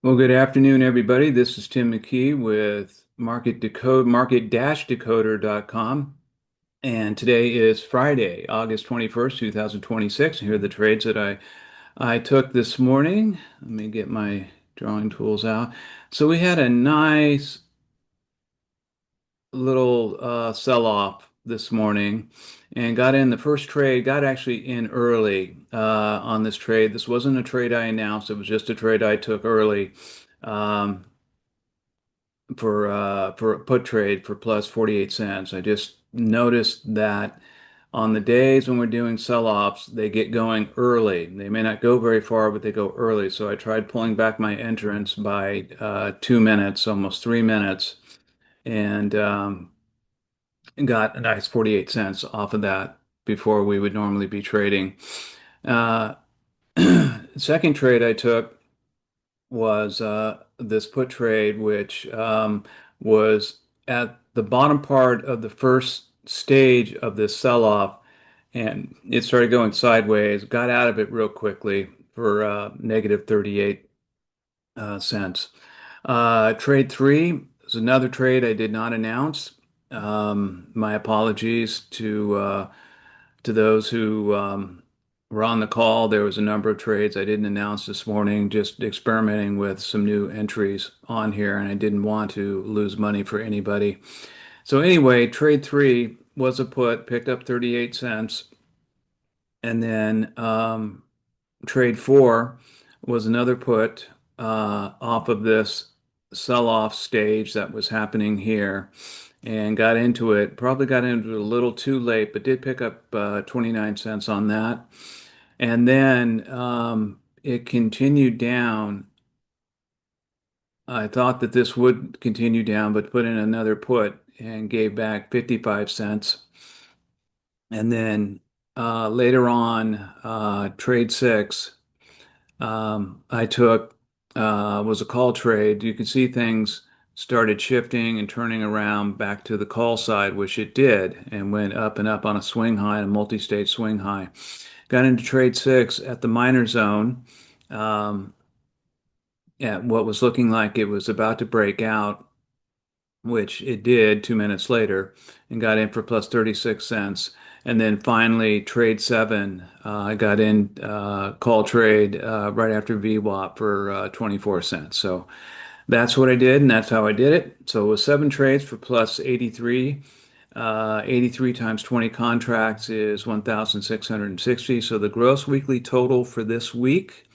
Well, good afternoon, everybody. This is Tim McKee with Market-Decoder.com. And today is Friday, August 21st, 2026. Here are the trades that I took this morning. Let me get my drawing tools out. So we had a nice little sell-off this morning and got in the first trade, got actually in early on this trade. This wasn't a trade I announced. It was just a trade I took early. Um, for a put trade for plus 48 cents. I just noticed that on the days when we're doing sell-offs, they get going early. They may not go very far, but they go early. So I tried pulling back my entrance by 2 minutes, almost 3 minutes, and got a nice 48 cents off of that before we would normally be trading. Uh, Second trade I took was this put trade, which was at the bottom part of the first stage of this sell-off, and it started going sideways. Got out of it real quickly for negative 38 cents. Trade three is another trade I did not announce. My apologies to those who were on the call. There was a number of trades I didn't announce this morning, just experimenting with some new entries on here, and I didn't want to lose money for anybody. So anyway, trade three was a put, picked up 38 cents, and then trade four was another put off of this sell-off stage that was happening here and got into it. Probably got into it a little too late, but did pick up 29 cents on that. And then it continued down. I thought that this would continue down, but put in another put and gave back 55 cents. And then later on, trade six, I took was a call trade. You could see things started shifting and turning around back to the call side, which it did, and went up and up on a swing high, a multi-stage swing high. Got into trade six at the minor zone, um, at what was looking like it was about to break out, which it did 2 minutes later, and got in for plus 36 cents. And then finally, trade seven, I got in call trade right after VWAP for 24 cents. So that's what I did, and that's how I did it. So it was seven trades for plus 83. 83 times 20 contracts is 1,660. So the gross weekly total for this week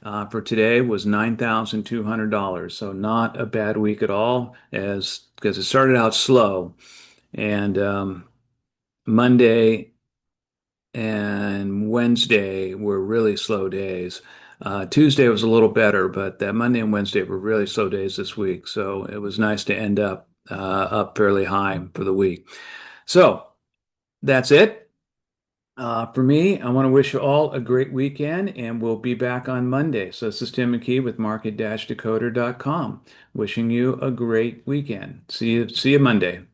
for today was $9,200. So not a bad week at all, as because it started out slow, and Monday and Wednesday were really slow days. Tuesday was a little better, but that Monday and Wednesday were really slow days this week. So it was nice to end up fairly high for the week. So that's it. For me, I want to wish you all a great weekend, and we'll be back on Monday. So this is Tim McKee with Market-Decoder.com, wishing you a great weekend. See you Monday.